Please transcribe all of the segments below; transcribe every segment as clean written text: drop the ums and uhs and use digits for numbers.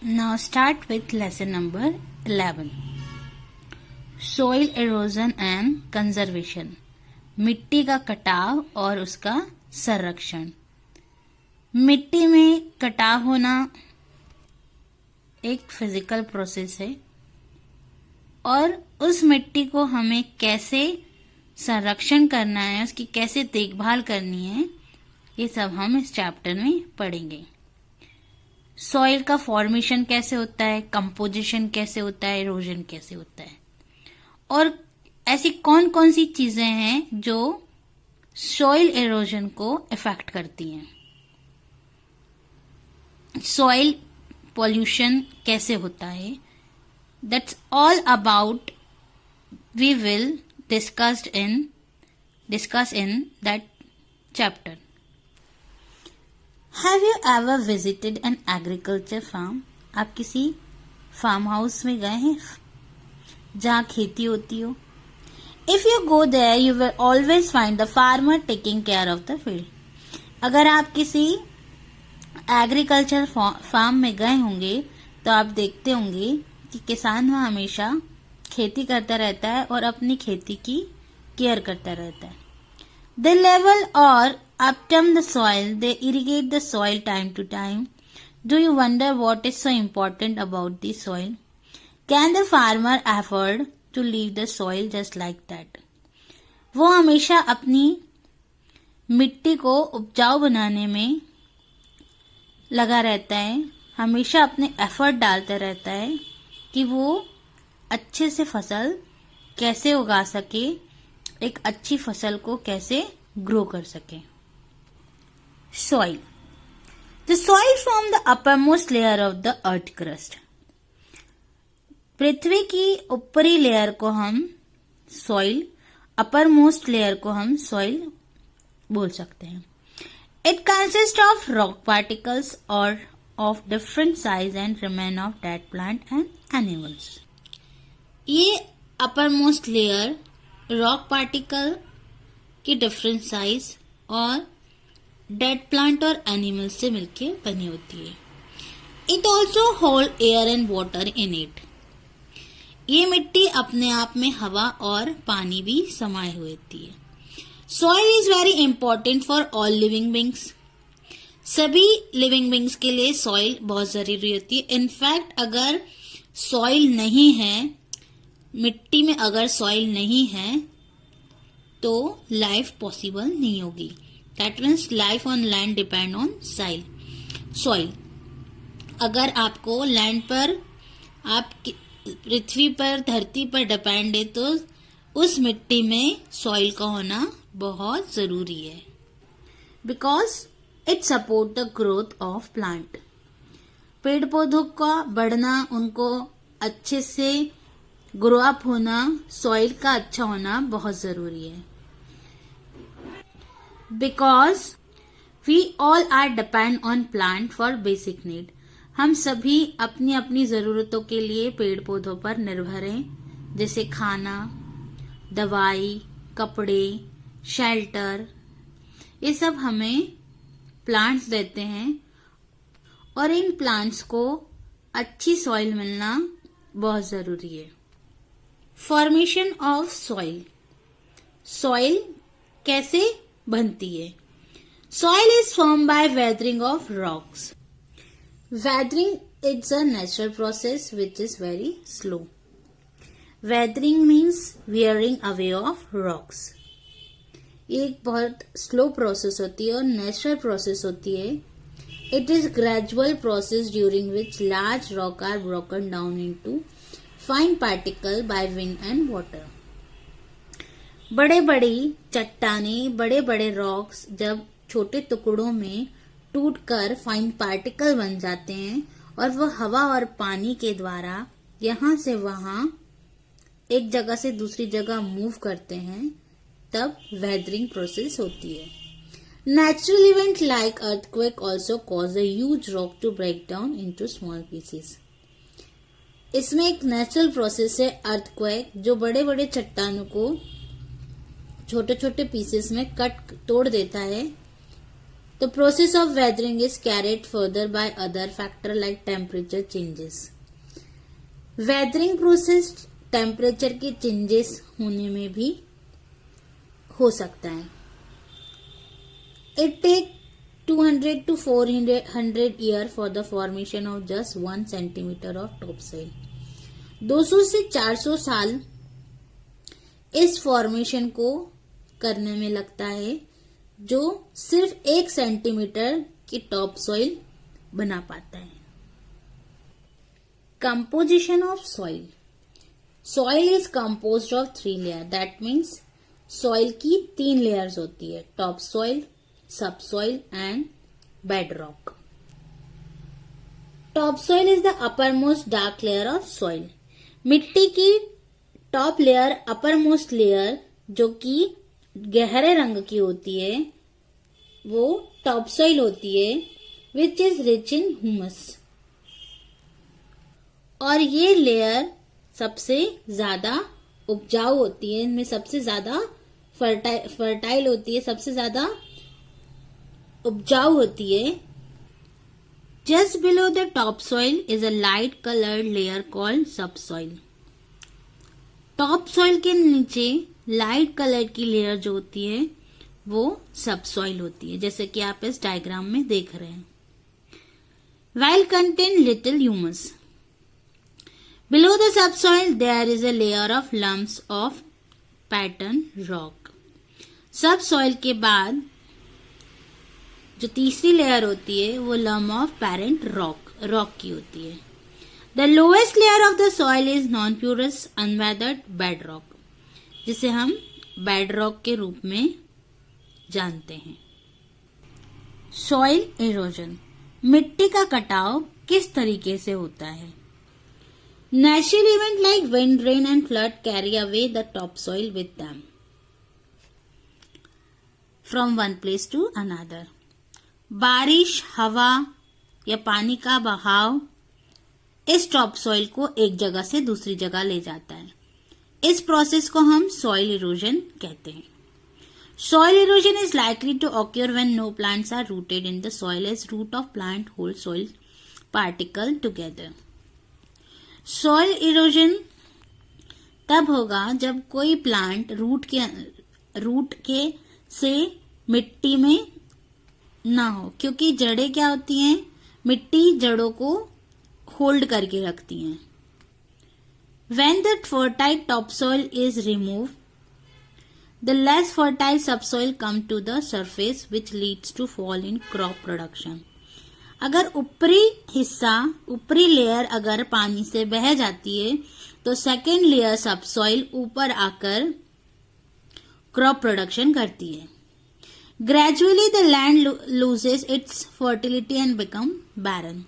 Now start with lesson number 11. Soil erosion and conservation. मिट्टी का कटाव और उसका संरक्षण. मिट्टी में कटाव होना एक फिजिकल प्रोसेस है और उस मिट्टी को हमें कैसे संरक्षण करना है, उसकी कैसे देखभाल करनी है, ये सब हम इस चैप्टर में पढ़ेंगे. सॉइल का फॉर्मेशन कैसे होता है, कंपोजिशन कैसे होता है, इरोजन कैसे होता है और ऐसी कौन कौन सी चीजें हैं जो सॉइल इरोजन को इफेक्ट करती हैं. सॉइल पॉल्यूशन कैसे होता है, that's all about we will discuss in that chapter. Have you ever visited an agriculture farm? आप किसी फार्म हाउस में गए हैं जहाँ खेती होती हो? If you go there, you will always find the farmer taking care of the field. अगर आप किसी एग्रीकल्चर फार्म में गए होंगे तो आप देखते होंगे कि किसान वहाँ हमेशा खेती करता रहता है और अपनी खेती की केयर करता रहता है. They level or upturn the soil, they irrigate the soil time to time. Do you wonder what is so important about the soil? Can the farmer afford to leave the soil just like that? वो हमेशा अपनी मिट्टी को उपजाऊ बनाने में लगा रहता है, हमेशा अपने एफर्ट डालता रहता है कि वो अच्छे से फसल कैसे उगा सके, एक अच्छी फसल को कैसे ग्रो कर सके. Soil. The soil form the uppermost layer of the earth crust. पृथ्वी की ऊपरी लेयर को हम सॉइल, uppermost लेयर को हम सॉइल बोल सकते हैं. It consists of rock particles or of different size and remain of dead plant and animals. ये uppermost लेयर रॉक पार्टिकल की डिफरेंट साइज और डेड प्लांट और एनिमल से मिलके बनी होती है. It also hold air and water in it. ये मिट्टी अपने आप में हवा और पानी भी समाये हुए होती है. Soil is very important for all living beings. सभी लिविंग बींग्स के लिए सॉइल बहुत जरूरी होती है. इनफैक्ट अगर सॉइल नहीं है, मिट्टी में अगर सॉइल नहीं है तो लाइफ पॉसिबल नहीं होगी. That means life on land depend on soil. अगर आपको लैंड पर, आप पृथ्वी पर, धरती पर डिपेंड है तो उस मिट्टी में सॉइल का होना बहुत जरूरी है. Because it support the growth of plant. पेड़ पौधों का बढ़ना, उनको अच्छे से ग्रो अप होना, सॉइल का अच्छा होना बहुत जरूरी है. Because we all are depend on plant for basic need. हम सभी अपनी अपनी जरूरतों के लिए पेड़ पौधों पर निर्भर हैं, जैसे खाना, दवाई, कपड़े, शेल्टर. ये सब हमें प्लांट्स देते हैं और इन प्लांट्स को अच्छी सॉइल मिलना बहुत जरूरी है. Formation of soil. सॉइल कैसे बनती है? Soil is form by weathering of rocks. Weathering is a natural process which is very slow. Weathering means wearing away of rocks. ये एक बहुत स्लो प्रोसेस होती है और नेचुरल प्रोसेस होती है. It is gradual process during which large rock are broken down into fine particle by wind and water. बड़े बड़ी चट्टानें, बड़े बड़े रॉक्स जब छोटे टुकड़ों में टूटकर फाइन पार्टिकल बन जाते हैं और वो हवा और पानी के द्वारा यहाँ से वहां एक जगह से दूसरी जगह मूव करते हैं, तब वेदरिंग प्रोसेस होती है. Natural event like earthquake also cause a huge rock to break down into small pieces. इसमें एक नेचुरल प्रोसेस है अर्थक्वेक, जो बड़े बड़े चट्टानों को छोटे छोटे पीसेस में तोड़ देता है The process of weathering is carried further by other factor like temperature changes. Weathering process temperature के चेंजेस होने में भी हो सकता है. It take 200 to 400 year for the formation of just 1 centimeter of topsoil. 200 से 400 साल इस फॉर्मेशन को करने में लगता है जो सिर्फ 1 सेंटीमीटर की टॉप सॉइल बना पाता है. Composition of soil. Soil is composed of 3 layer. That means soil की 3 लेयर्स होती है. टॉप सॉइल, सब soil and bed rock. Top soil is the upper most dark layer of soil. मिट्टी की top layer, upper most layer जो कि गहरे रंग की होती है वो टॉप सॉइल होती है, which is rich in humus. और ये लेयर सबसे ज्यादा उपजाऊ होती है, इनमें सबसे ज्यादा फर्टाइल होती है, सबसे ज्यादा उपजाऊ होती है. Just below the top soil is a light coloured layer called सब सॉइल. टॉप सॉइल के नीचे लाइट कलर की लेयर जो होती है वो सब सॉइल होती है, जैसे कि आप इस डायग्राम में देख रहे हैं. While contain little humus. Below the sub soil there is a layer of lumps of pattern rock. Sub soil के बाद जो तीसरी लेयर होती है वो लम्प ऑफ पैरेंट रॉक की होती है. The lowest layer of the soil is non porous unweathered bed rock, जिसे हम बेड रॉक के रूप में जानते हैं. Soil erosion. मिट्टी का कटाव किस तरीके से होता है? Natural event like wind, rain and flood carry away the top soil with them from one place to another. बारिश, हवा या पानी का बहाव इस टॉप सॉइल को एक जगह से दूसरी जगह ले जाता है. इस प्रोसेस को हम सॉइल इरोजन कहते हैं. Soil erosion is likely to occur when no plants are rooted in the soil as root of plant hold soil particle together. Soil erosion तब होगा जब कोई प्लांट रूट के से मिट्टी में ना हो, क्योंकि जड़ें क्या होती हैं, मिट्टी जड़ों को होल्ड करके रखती हैं. When the fertile topsoil is removed, the less fertile subsoil come to the surface which leads to fall in crop production. अगर ऊपरी लेयर अगर पानी से बह जाती है तो सेकेंड लेयर सबसॉइल ऊपर आकर क्रॉप प्रोडक्शन करती है. Gradually the land loses its fertility and become barren.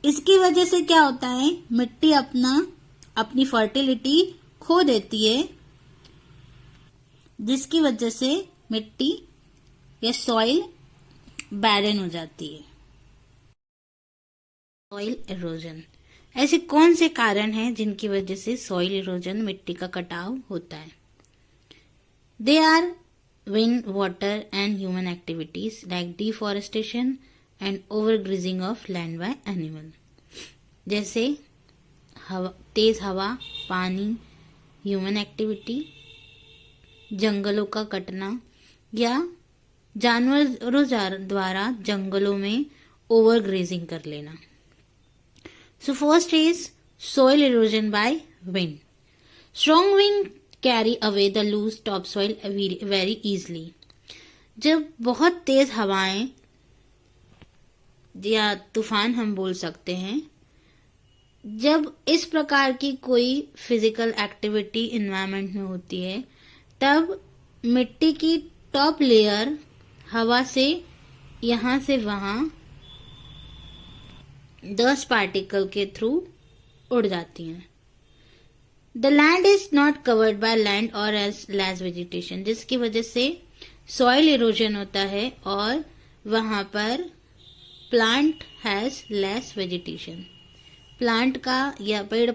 इसकी वजह से क्या होता है, मिट्टी अपनी फर्टिलिटी खो देती है, जिसकी वजह से मिट्टी या सॉइल बैरन हो जाती है. Soil erosion. ऐसे कौन से कारण हैं जिनकी वजह से सॉइल इरोजन, मिट्टी का कटाव होता है? They are wind, water and human activities like deforestation and overgrazing of land by animal. जैसे तेज हवा, पानी, ह्यूमन एक्टिविटी, जंगलों का कटना या जानवरों द्वारा जंगलों में ओवरग्रेजिंग कर लेना. So first is soil erosion by wind. Strong wind carry away the loose topsoil very easily. जब बहुत तेज हवाएं या तूफान हम बोल सकते हैं, जब इस प्रकार की कोई फिजिकल एक्टिविटी इन्वायरमेंट में होती है, तब मिट्टी की टॉप लेयर हवा से यहां से वहां डस्ट पार्टिकल के थ्रू उड़ जाती हैं. The land is not covered by land और एज लेस वेजिटेशन, जिसकी वजह से सॉइल इरोजन होता है और वहां पर plant has less vegetation. Plant का या पेड़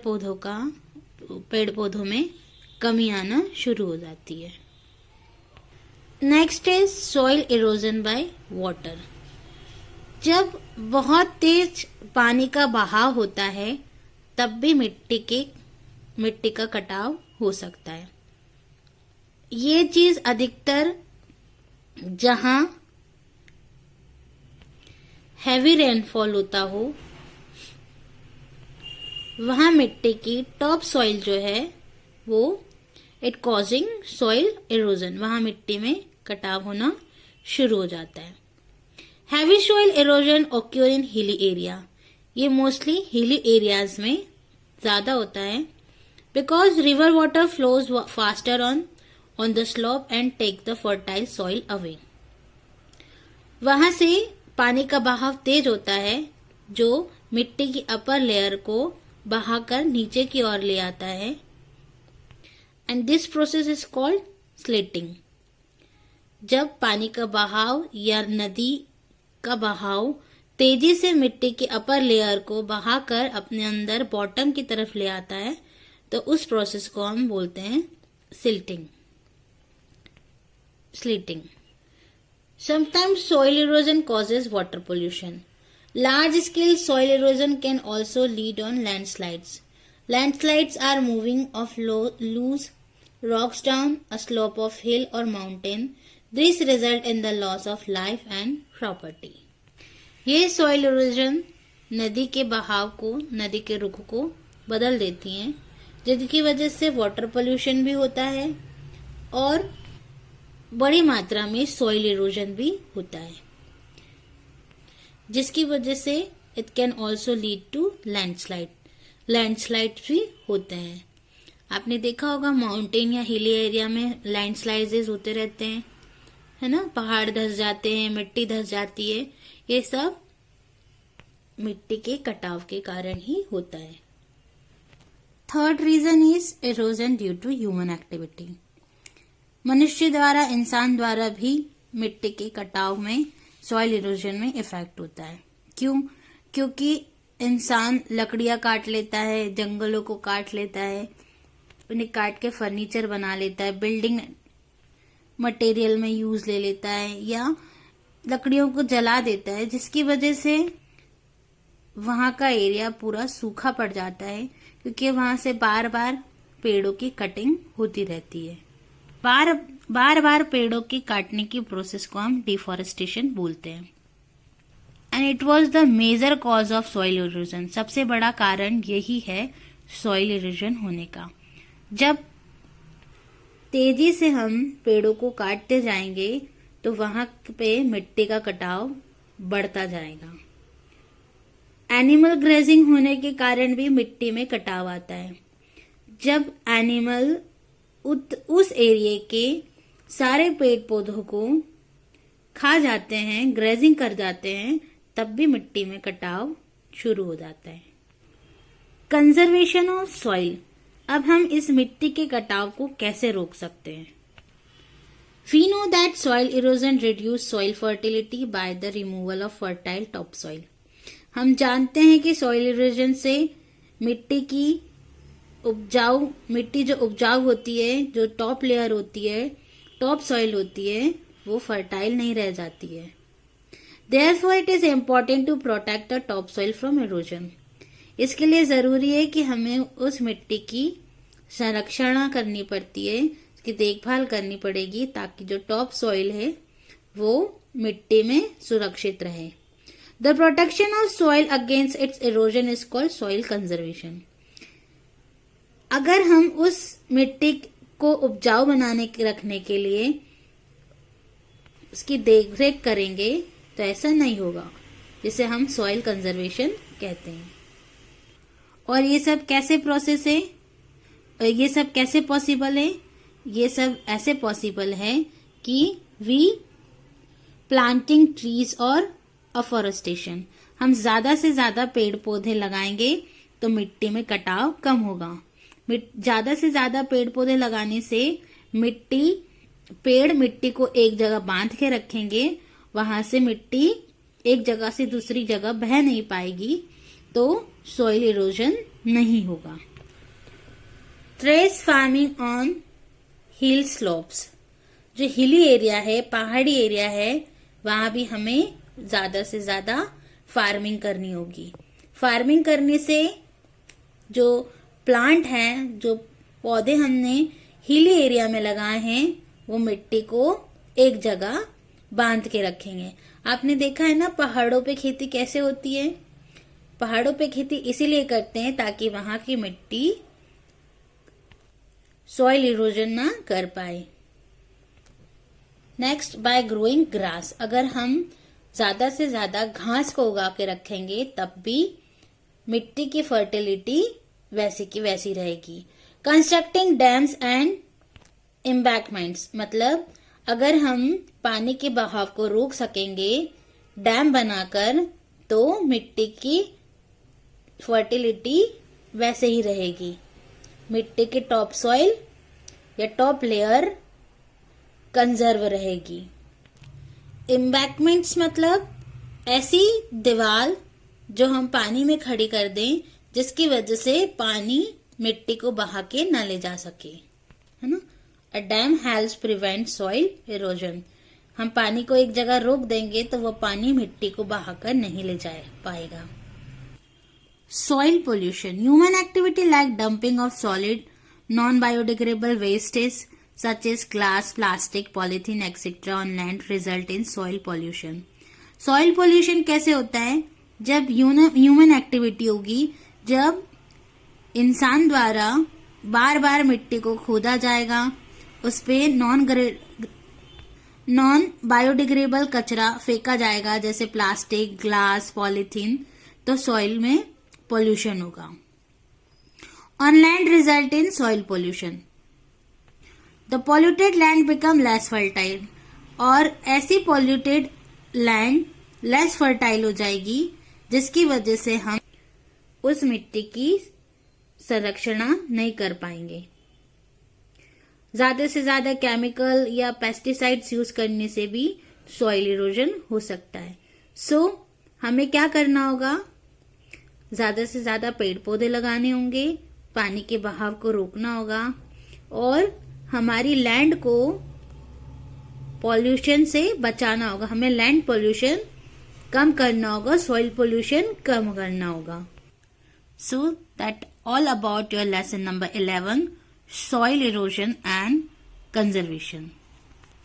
पौधों में कमी आना शुरू हो जाती है. Next is soil erosion by water. जब बहुत तेज पानी का बहाव होता है तब भी मिट्टी का कटाव हो सकता है। ये चीज अधिकतर जहां हैवी रेनफॉल होता हो वहां मिट्टी की टॉप सॉइल जो है वो इट कॉजिंग सॉइल इरोजन, वहां मिट्टी में कटाव होना शुरू हो जाता है। हैवी सॉइल इरोजन ऑक्योर इन हिली एरिया। ये मोस्टली हिली एरियाज में ज्यादा होता है because river water flows faster on the slope and take the fertile soil away. वहां से पानी का बहाव तेज होता है जो मिट्टी की अपर लेयर को बहाकर नीचे की ओर ले आता है and this process is called silting. जब पानी का बहाव या नदी का बहाव तेजी से मिट्टी की अपर लेयर को बहाकर अपने अंदर बॉटम की तरफ ले आता है तो उस प्रोसेस को हम बोलते हैं स्लीटिंग। Sometimes soil erosion causes water pollution. Large scale soil erosion can also lead on landslides. Landslides are moving of loose rocks down a slope of hill or mountain. This result in the loss of life and property. ये soil erosion नदी के बहाव को, नदी के रुख को बदल देती हैं, जिसकी वजह से वाटर पोल्यूशन भी होता है और बड़ी मात्रा में सॉइल इरोजन भी होता है, जिसकी वजह से it can also lead to landslide भी होते हैं। आपने देखा होगा माउंटेन या हिली एरिया में लैंडस्लाइड्स होते रहते हैं, है ना, पहाड़ धंस जाते हैं, मिट्टी धंस जाती है, ये सब मिट्टी के कटाव के कारण ही होता है। Third reason is erosion due to human activity. मनुष्य द्वारा, इंसान द्वारा भी मिट्टी के कटाव में, सॉइल इरोजन में इफेक्ट होता है। क्यों? क्योंकि इंसान लकड़ियां काट लेता है, जंगलों को काट लेता है, उन्हें काट के फर्नीचर बना लेता है, बिल्डिंग मटेरियल में यूज ले लेता है या लकड़ियों को जला देता है, जिसकी वजह से वहां का एरिया पूरा सूखा पड़ जाता है क्योंकि वहां से बार बार पेड़ों की कटिंग होती रहती है। बार बार पेड़ों के काटने की प्रोसेस को हम डिफॉरेस्टेशन बोलते हैं। And it was the major cause of soil erosion. सबसे बड़ा कारण यही है सॉइल इरोजन होने का। जब तेजी से हम पेड़ों को काटते जाएंगे तो वहां पे मिट्टी का कटाव बढ़ता जाएगा। एनिमल ग्रेजिंग होने के कारण भी मिट्टी में कटाव आता है। जब एनिमल उस एरिया के सारे पेड़ पौधों को खा जाते हैं, ग्रेजिंग कर जाते हैं, तब भी मिट्टी में कटाव शुरू हो जाता है। Conservation of soil. अब हम इस मिट्टी के कटाव को कैसे रोक सकते हैं? We know that soil erosion reduce soil fertility by the removal of fertile top soil. हम जानते हैं कि सॉइल इरोजन से मिट्टी जो उपजाऊ होती है, जो टॉप लेयर होती है, टॉप सॉइल होती है, वो फर्टाइल नहीं रह जाती है। Therefore, it is important to protect the top soil from erosion. इसके लिए जरूरी है कि हमें उस मिट्टी की संरक्षण करनी पड़ती है, उसकी देखभाल करनी पड़ेगी ताकि जो टॉप सॉइल है वो मिट्टी में सुरक्षित रहे। The protection of soil against its erosion is called soil conservation. अगर हम उस मिट्टी को उपजाऊ रखने के लिए उसकी देखरेख करेंगे तो ऐसा नहीं होगा, जिसे हम सॉइल कंजर्वेशन कहते हैं। और ये सब कैसे प्रोसेस है, ये सब कैसे पॉसिबल है? ये सब ऐसे पॉसिबल है कि वी प्लांटिंग ट्रीज और अफॉरेस्टेशन। हम ज्यादा से ज्यादा पेड़ पौधे लगाएंगे तो मिट्टी में कटाव कम होगा। ज्यादा से ज्यादा पेड़ पौधे लगाने से पेड़ मिट्टी को एक जगह बांध के रखेंगे, वहां से मिट्टी एक जगह से दूसरी जगह बह नहीं पाएगी, तो सॉइल इरोजन नहीं होगा। Trace farming on hill slopes. जो हिली एरिया है, पहाड़ी एरिया है, वहां भी हमें ज्यादा से ज्यादा फार्मिंग करनी होगी। फार्मिंग करने से जो प्लांट हैं, जो पौधे हमने हिली एरिया में लगाए हैं, वो मिट्टी को एक जगह बांध के रखेंगे। आपने देखा है ना पहाड़ों पे खेती कैसे होती है? पहाड़ों पे खेती इसीलिए करते हैं ताकि वहां की मिट्टी सॉइल इरोजन ना कर पाए। Next, bye growing grass. अगर हम ज्यादा से ज्यादा घास को उगा के रखेंगे तब भी मिट्टी की फर्टिलिटी वैसी की वैसी रहेगी। कंस्ट्रक्टिंग डैम्स एंड एम्बैंकमेंट्स, मतलब अगर हम पानी के बहाव को रोक सकेंगे डैम बनाकर, तो मिट्टी की फर्टिलिटी वैसे ही रहेगी। मिट्टी की टॉप सॉइल या टॉप लेयर कंजर्व रहेगी। एम्बैंकमेंट्स मतलब ऐसी दीवार जो हम पानी में खड़ी कर दें जिसकी वजह से पानी मिट्टी को बहा के न ले जा सके, है ना। A dam helps prevent soil erosion. हम पानी को एक जगह रोक देंगे तो वो पानी मिट्टी को बहाकर नहीं ले जा पाएगा। Soil pollution. Human activity like dumping of solid, non-biodegradable wastes such as glass, plastic, polythene, etc. on land result in soil pollution. Soil pollution कैसे होता है? जब ह्यूमन एक्टिविटी होगी, जब इंसान द्वारा बार बार मिट्टी को खोदा जाएगा, उस पे नॉन बायोडिग्रेडेबल कचरा फेंका जाएगा जैसे प्लास्टिक, ग्लास, पॉलीथीन, तो सॉइल में pollution होगा। On land result in soil pollution. The polluted land become less fertile. और ऐसी polluted land less fertile हो जाएगी जिसकी वजह से हम उस मिट्टी की संरक्षण नहीं कर पाएंगे। ज्यादा से ज्यादा केमिकल या पेस्टिसाइड्स यूज करने से भी सॉइल इरोजन हो सकता है। सो हमें क्या करना होगा? ज्यादा से ज्यादा पेड़ पौधे लगाने होंगे, पानी के बहाव को रोकना होगा और हमारी लैंड को पॉल्यूशन से बचाना होगा। हमें लैंड पॉल्यूशन कम करना होगा, सॉइल पॉल्यूशन कम करना होगा। So that all about your lesson number 11, soil erosion and conservation.